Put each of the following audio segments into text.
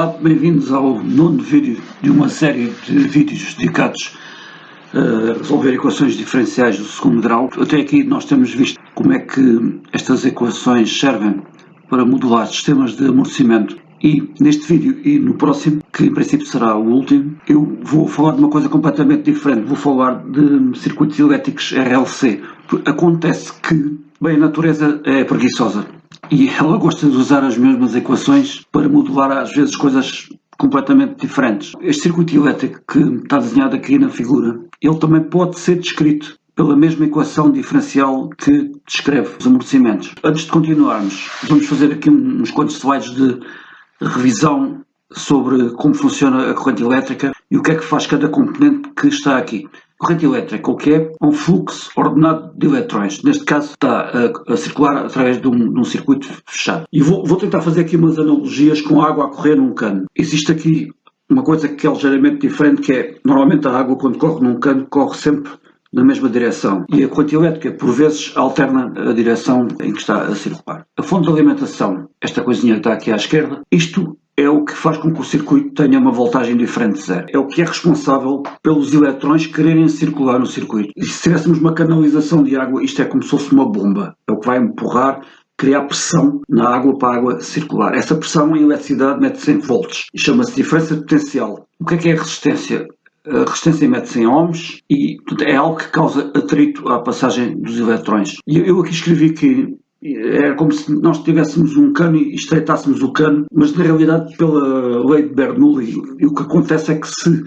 Olá, bem-vindos ao nono vídeo de uma série de vídeos dedicados a resolver equações diferenciais do segundo grau. Até aqui nós temos visto como é que estas equações servem para modelar sistemas de amortecimento. E neste vídeo e no próximo, que em princípio será o último, eu vou falar de uma coisa completamente diferente. Vou falar de circuitos elétricos RLC. Acontece que, bem, a natureza é preguiçosa e ela gosta de usar as mesmas equações para modelar às vezes coisas completamente diferentes. Este circuito elétrico que está desenhado aqui na figura, ele também pode ser descrito pela mesma equação diferencial que descreve os amortecimentos. Antes de continuarmos, vamos fazer aqui uns quantos slides de revisão sobre como funciona a corrente elétrica e o que é que faz cada componente que está aqui. Corrente elétrica, o que é? Um fluxo ordenado de eletrões. Neste caso está a circular através de um circuito fechado. E vou tentar fazer aqui umas analogias com a água a correr num cano. Existe aqui uma coisa que é ligeiramente diferente, que é, normalmente a água quando corre num cano, corre sempre na mesma direção. E a corrente elétrica, por vezes, alterna a direção em que está a circular. A fonte de alimentação, esta coisinha que está aqui à esquerda, isto é o que faz com que o circuito tenha uma voltagem diferente de zero. É o que é responsável pelos eletrões quererem circular no circuito. E se tivéssemos uma canalização de água, isto é como se fosse uma bomba. É o que vai empurrar, criar pressão na água para a água circular. Essa pressão em eletricidade mede-se em volts e chama-se diferença de potencial. O que é a resistência? A resistência mede-se em ohms e portanto, é algo que causa atrito à passagem dos eletrões. E eu aqui escrevi que era como se nós tivéssemos um cano e estreitássemos o cano, mas na realidade pela lei de Bernoulli o que acontece é que se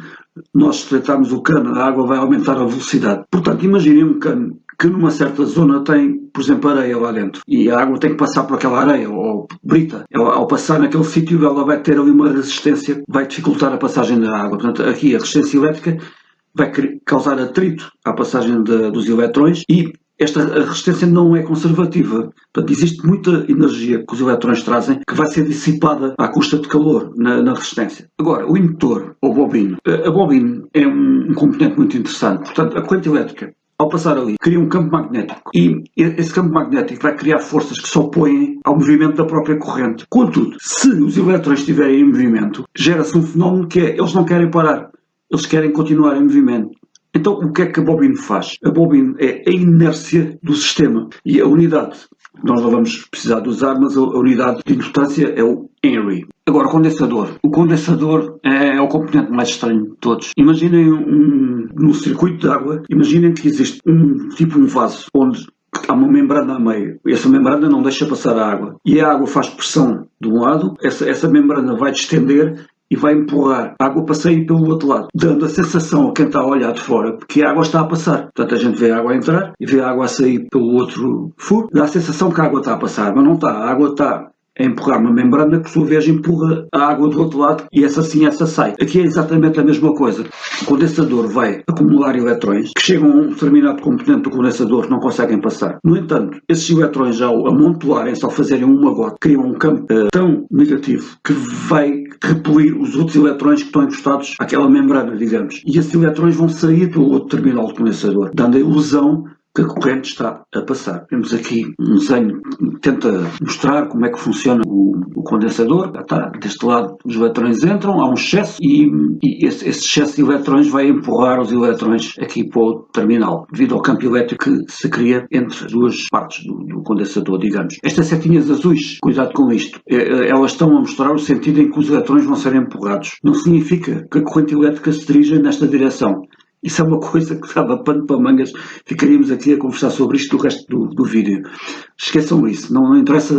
nós estreitarmos o cano, a água vai aumentar a velocidade. Portanto, imaginem um cano que numa certa zona tem, por exemplo, areia lá dentro e a água tem que passar por aquela areia ou brita. Ela, ao passar naquele sítio ela vai ter ali uma resistência que vai dificultar a passagem da água. Portanto, aqui a resistência elétrica vai causar atrito à passagem dos eletrões e esta resistência não é conservativa. Portanto, existe muita energia que os eletrões trazem que vai ser dissipada à custa de calor na resistência. Agora, o indutor, ou bobina. A bobina é um componente muito interessante. Portanto, a corrente elétrica, ao passar ali, cria um campo magnético. E esse campo magnético vai criar forças que se opõem ao movimento da própria corrente. Contudo, se os eletrões estiverem em movimento, gera-se um fenómeno que é, eles não querem parar. Eles querem continuar em movimento. Então, o que é que a bobina faz? A bobina é a inércia do sistema. E a unidade, nós não vamos precisar de usar, mas a unidade de importância é o Henry. Agora, o condensador. O condensador é o componente mais estranho de todos. Imaginem no circuito de água, imaginem que existe um vaso, onde há uma membrana a meio. Essa membrana não deixa passar a água. E a água faz pressão de um lado, essa membrana vai distender e vai empurrar a água para sair pelo outro lado, dando a sensação a quem está a olhar de fora que a água está a passar. Portanto, a gente vê a água a entrar e vê a água a sair pelo outro furo, dá a sensação que a água está a passar, mas não está. A água está a empurrar uma membrana que, por sua vez, empurra a água do outro lado e essa sim, essa sai. Aqui é exatamente a mesma coisa. O condensador vai acumular eletrões que chegam a um determinado componente do condensador que não conseguem passar. No entanto, esses eletrões, ao amontoarem-se, ao fazerem uma gota, criam um campo tão negativo que vai repelir os outros eletrões que estão encostados àquela membrana, digamos. E esses eletrões vão sair pelo outro terminal do condensador, dando a ilusão que a corrente está a passar. Temos aqui um desenho que tenta mostrar como é que funciona o condensador. Está, deste lado os eletrões entram, há um excesso e esse excesso de eletrões vai empurrar os eletrões aqui para o terminal, devido ao campo elétrico que se cria entre as duas partes do condensador, digamos. Estas setinhas azuis, cuidado com isto, elas estão a mostrar o sentido em que os eletrões vão ser empurrados. Não significa que a corrente elétrica se dirija nesta direção. Isso é uma coisa que dava pano para mangas, ficaríamos aqui a conversar sobre isto o resto do vídeo. Esqueçam isso, não interessa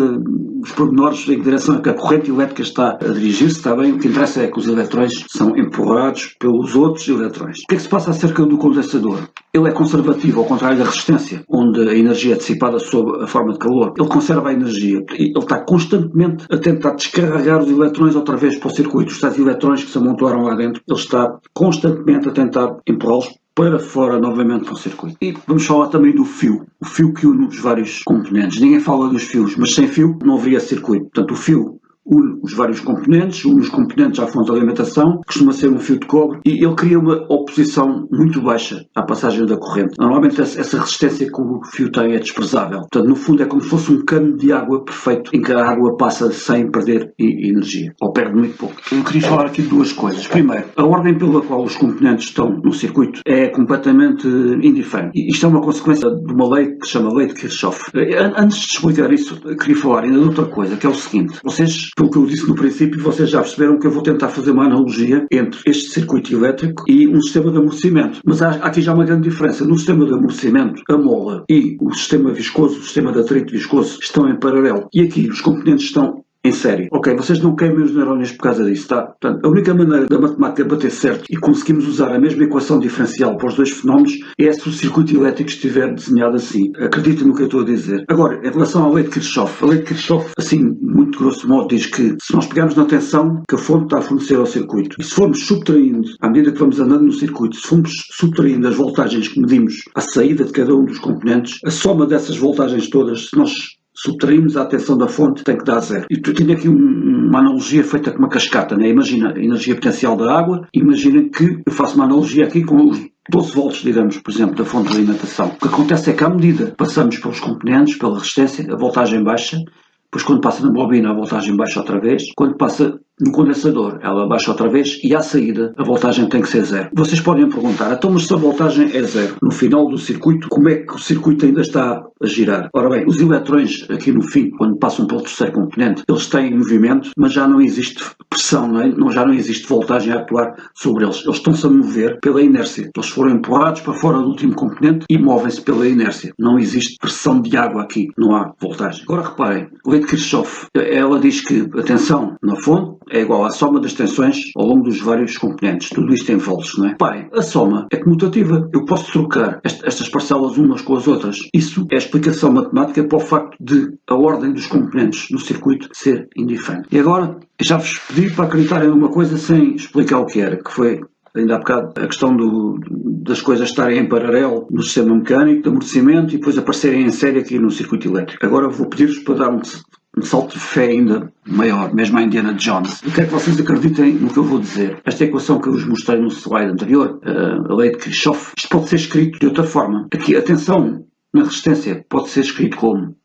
os pormenores em que direção é que a corrente elétrica está a dirigir-se, está bem? O que interessa é que os eletrões são empurrados pelos outros eletrões. O que é que se passa acerca do condensador? Ele é conservativo, ao contrário da resistência, onde a energia é dissipada sob a forma de calor. Ele conserva a energia. Ele está constantemente a tentar descarregar os eletrões outra vez para o circuito. Os tais eletrões que se amontoaram lá dentro, ele está constantemente a tentar empurrá-los para fora novamente do circuito. E vamos falar também do fio. O fio que une os vários componentes. Ninguém fala dos fios, mas sem fio não haveria circuito. Portanto, o fio une os vários componentes, une os componentes à fonte de alimentação, costuma ser um fio de cobre, e ele cria uma oposição muito baixa à passagem da corrente. Normalmente essa resistência que o fio tem é desprezável. Portanto, no fundo é como se fosse um cano de água perfeito, em que a água passa sem perder energia, ou perde muito pouco. Eu queria falar aqui de duas coisas. Primeiro, a ordem pela qual os componentes estão no circuito é completamente indiferente. Isto é uma consequência de uma lei que se chama Lei de Kirchhoff. Antes de explicar isso, eu queria falar ainda de outra coisa, que é o seguinte. Vocês, pelo que eu disse no princípio, vocês já perceberam que eu vou tentar fazer uma analogia entre este circuito elétrico e um sistema de amortecimento. Mas há aqui já uma grande diferença. No sistema de amortecimento, a mola e o sistema viscoso, o sistema de atrito viscoso, estão em paralelo. E aqui os componentes estão em série. Ok, vocês não queimem os neurónios por causa disso, tá? Portanto, a única maneira da matemática bater certo e conseguimos usar a mesma equação diferencial para os dois fenómenos é se o circuito elétrico estiver desenhado assim. Acreditem no que eu estou a dizer. Agora, em relação à lei de Kirchhoff, a lei de Kirchhoff, assim, muito grosso modo, diz que se nós pegarmos na tensão que a fonte está a fornecer ao circuito e se formos subtraindo, à medida que vamos andando no circuito, se formos subtraindo as voltagens que medimos à saída de cada um dos componentes, a soma dessas voltagens todas, se nós subtraímos a tensão da fonte, tem que dar zero. E tu tinha aqui uma analogia feita com uma cascata, né? Imagina a energia potencial da água, imagina que eu faço uma analogia aqui com os 12 volts, digamos, por exemplo, da fonte de alimentação. O que acontece é que à medida passamos pelos componentes, pela resistência, a voltagem baixa, depois quando passa na bobina a voltagem baixa outra vez, quando passa no condensador ela baixa outra vez e à saída a voltagem tem que ser zero. Vocês podem perguntar, então mas se a voltagem é zero no final do circuito, como é que o circuito ainda está a girar? Ora bem, os eletrões aqui no fim, quando passam pelo terceiro componente, eles têm movimento, mas já não existe pressão, não é? Já não existe voltagem a atuar sobre eles. Eles estão-se a mover pela inércia. Eles foram empurrados para fora do último componente e movem-se pela inércia. Não existe pressão de água aqui, não há voltagem. Agora reparem, a lei de Kirchhoff, ela diz que a tensão na fonte é igual à soma das tensões ao longo dos vários componentes. Tudo isto em volts, não é? Pai, a soma é comutativa. Eu posso trocar estas parcelas umas com as outras. Isso é a explicação matemática para o facto de a ordem dos componentes no circuito ser indiferente. E agora, já vos pedi para acreditarem numa coisa sem explicar o que era, que foi ainda há bocado a questão das coisas estarem em paralelo no sistema mecânico, de amortecimento, e depois aparecerem em série aqui no circuito elétrico. Agora vou pedir-vos para dar um salto de fé ainda maior, mesmo a Indiana Jones. Eu quero que vocês acreditem no que eu vou dizer. Esta equação que eu vos mostrei no slide anterior, a lei de Kirchhoff, isto pode ser escrito de outra forma. Aqui a tensão na resistência pode ser escrito como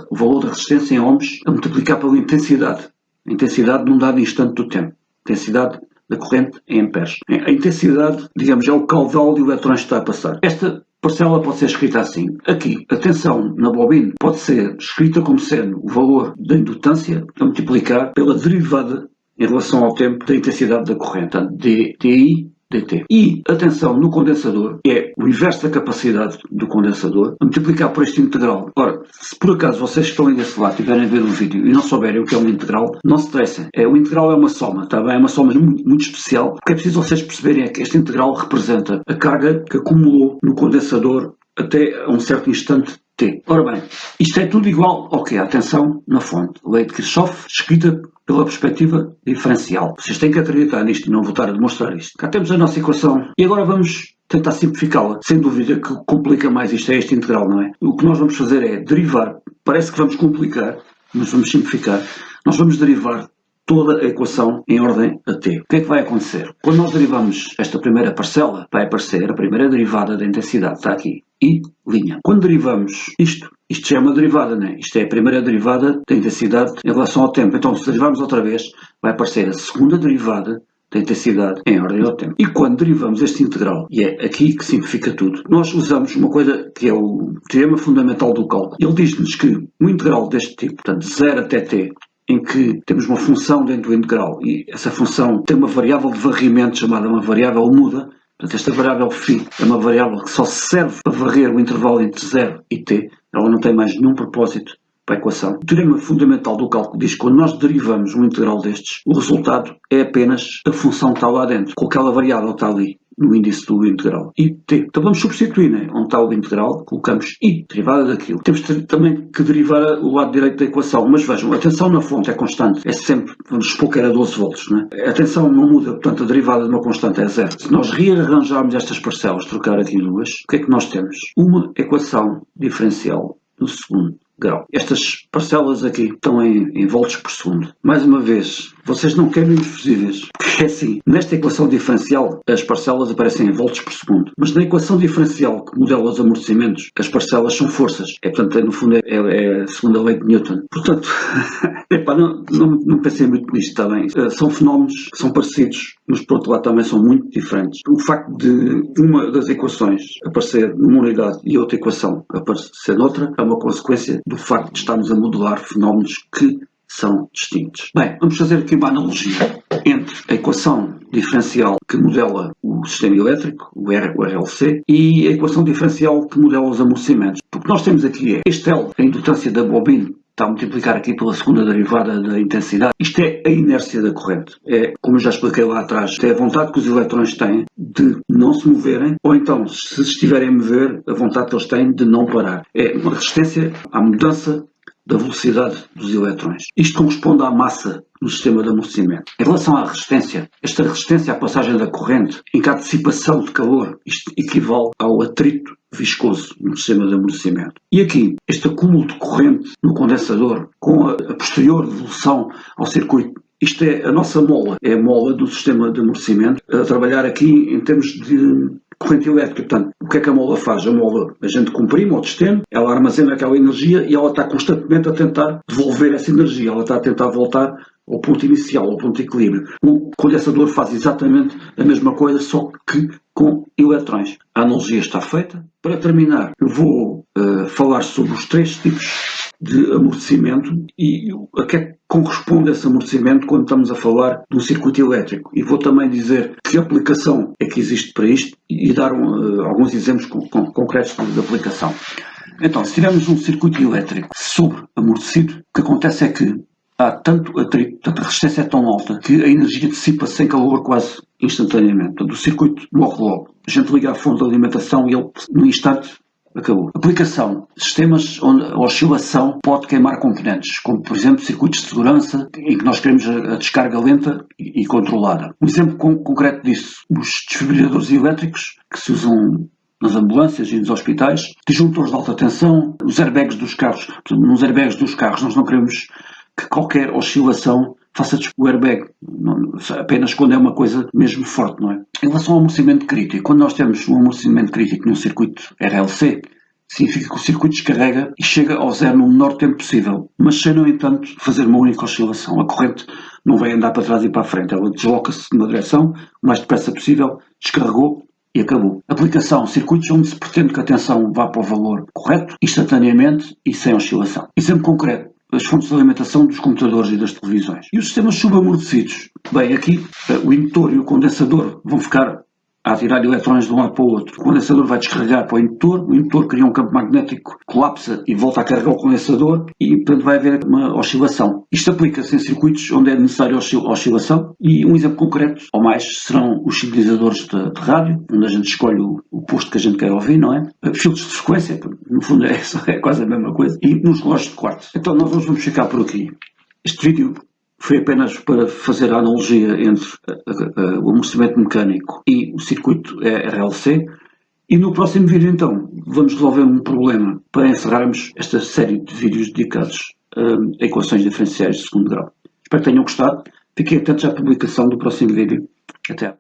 o valor da resistência em ohms a multiplicar pela intensidade. A intensidade num dado instante do tempo. Intensidade da corrente em amperes. A intensidade, digamos, é o caudal de eletrões que está a passar. Esta parcela pode ser escrita assim. Aqui, a tensão na bobina pode ser escrita como sendo o valor da indutância a multiplicar pela derivada em relação ao tempo da intensidade da corrente. Portanto, dI dt. E a tensão no condensador é o inverso da capacidade do condensador a multiplicar por este integral. Ora, se por acaso vocês que estão aí desse lado tiverem a ver o vídeo e não souberem o que é um integral, não se estressem. O integral é uma soma, está bem? É uma soma muito especial. O que é preciso vocês perceberem é que este integral representa a carga que acumulou no condensador até a um certo instante T. Ora bem, isto é tudo igual ao que é a tensão na fonte. Lei de Kirchhoff, escrita pela perspectiva diferencial. Vocês têm que acreditar nisto e não voltar a demonstrar isto. Cá temos a nossa equação e agora vamos tentar simplificá-la. Sem dúvida que complica mais isto é este integral, não é? O que nós vamos fazer é derivar. Parece que vamos complicar, mas vamos simplificar. Nós vamos derivar toda a equação em ordem a t. O que é que vai acontecer? Quando nós derivamos esta primeira parcela, vai aparecer a primeira derivada da intensidade. Está aqui. E linha. Quando derivamos isto já é uma derivada, não é? Isto é a primeira derivada da intensidade em relação ao tempo. Então, se derivarmos outra vez, vai aparecer a segunda derivada da intensidade em ordem ao tempo. E quando derivamos este integral, e é aqui que simplifica tudo, nós usamos uma coisa que é o teorema fundamental do cálculo. Ele diz-nos que um integral deste tipo, portanto, de 0 até t, em que temos uma função dentro do integral e essa função tem uma variável de varrimento chamada uma variável muda. Portanto, esta variável φ é uma variável que só serve para varrer o intervalo entre 0 e t. Ela não tem mais nenhum propósito para a equação. O teorema fundamental do cálculo diz que quando nós derivamos um integral destes, o resultado é apenas a função que está lá dentro, com aquela variável que está ali no índice do integral. E t. Então vamos substituir, né? Onde está o integral, colocamos i, derivada daquilo. Temos também que derivar o lado direito da equação, mas vejam, a tensão na fonte é constante, é sempre, vamos supor que era 12 volts, né? A tensão não muda, portanto a derivada de uma constante é zero. Se nós rearranjarmos estas parcelas, trocar aqui duas, o que é que nós temos? Uma equação diferencial do segundo grau. Estas parcelas aqui estão em volts por segundo. Mais uma vez, vocês não querem os fusíveis, porque é assim, nesta equação diferencial as parcelas aparecem em volts por segundo, mas na equação diferencial que modela os amortecimentos, as parcelas são forças. Portanto, no fundo é a segunda lei de Newton. Portanto, não pensei muito nisto, está bem? São fenómenos que são parecidos, mas por outro lado também são muito diferentes. O facto de uma das equações aparecer numa unidade e outra equação aparecer noutra é uma consequência do facto de estarmos a modelar fenómenos que são distintos. Bem, vamos fazer aqui uma analogia entre a equação diferencial que modela o sistema elétrico, o RLC, e a equação diferencial que modela os amortecimentos. O que nós temos aqui é este L, a indutância da bobina, está a multiplicar aqui pela segunda derivada da intensidade. Isto é a inércia da corrente. É, como eu já expliquei lá atrás, é a vontade que os elétrons têm de não se moverem, ou então, se estiverem a mover, a vontade que eles têm de não parar. É uma resistência à mudança da velocidade dos elétrons. Isto corresponde à massa no sistema de amortecimento. Em relação à resistência, esta resistência à passagem da corrente, em que há dissipação de calor, isto equivale ao atrito viscoso no sistema de amortecimento. E aqui, este acúmulo de corrente no condensador, com a posterior devolução ao circuito, isto é a nossa mola, é a mola do sistema de amortecimento, a trabalhar aqui em termos de corrente elétrica. Portanto, o que é que a mola faz? A mola, a gente comprime ou destende, ela armazena aquela energia e ela está constantemente a tentar devolver essa energia, ela está a tentar voltar ao ponto inicial, ao ponto de equilíbrio. O condensador faz exatamente a mesma coisa, só que com elétrons. A analogia está feita. Para terminar, eu vou falar sobre os três tipos de amortecimento e a que é que corresponde esse amortecimento quando estamos a falar de um circuito elétrico. E vou também dizer que aplicação é que existe para isto e dar alguns exemplos concretos de aplicação. Então, se tivermos um circuito elétrico sobre-amortecido, o que acontece é que há tanto atrito, a resistência é tão alta que a energia dissipa-se sem calor quase instantaneamente. Portanto, o circuito morre logo. A gente liga à fonte de alimentação e ele, no instante, acabou. Aplicação. Sistemas onde a oscilação pode queimar componentes, como, por exemplo, circuitos de segurança, em que nós queremos a descarga lenta e controlada. Um exemplo concreto disso, os desfibriladores elétricos, que se usam nas ambulâncias e nos hospitais, disjuntores de alta tensão, os airbags dos carros. Nos airbags dos carros nós não queremos que qualquer oscilação faça o airbag, apenas quando é uma coisa mesmo forte, não é? Em relação ao amortecimento crítico, quando nós temos um amortecimento crítico num circuito RLC, significa que o circuito descarrega e chega ao zero no menor tempo possível, mas sem, no entanto, fazer uma única oscilação. A corrente não vai andar para trás e para a frente, ela desloca-se numa direção o mais depressa possível, descarregou e acabou. Aplicação, circuitos onde se pretende que a tensão vá para o valor correto, instantaneamente e sem oscilação. Exemplo concreto, as fontes de alimentação dos computadores e das televisões. E os sistemas subamortecidos? Bem, aqui o indutor e o condensador vão ficar a atirar elétrons de um lado para o outro. O condensador vai descarregar para o indutor cria um campo magnético, colapsa e volta a carregar o condensador e, portanto, vai haver uma oscilação. Isto aplica-se em circuitos onde é necessário oscilação e um exemplo concreto, ou mais, serão os sintetizadores de rádio, onde a gente escolhe o posto que a gente quer ouvir, não é? Filtros de frequência, no fundo é quase a mesma coisa, e nos relógios de quarto. Então nós vamos ficar por aqui. Este vídeo foi apenas para fazer a analogia entre o amortecimento mecânico e o circuito RLC. E no próximo vídeo, então, vamos resolver um problema para encerrarmos esta série de vídeos dedicados a equações diferenciais de segundo grau. Espero que tenham gostado. Fiquem atentos à publicação do próximo vídeo. Até.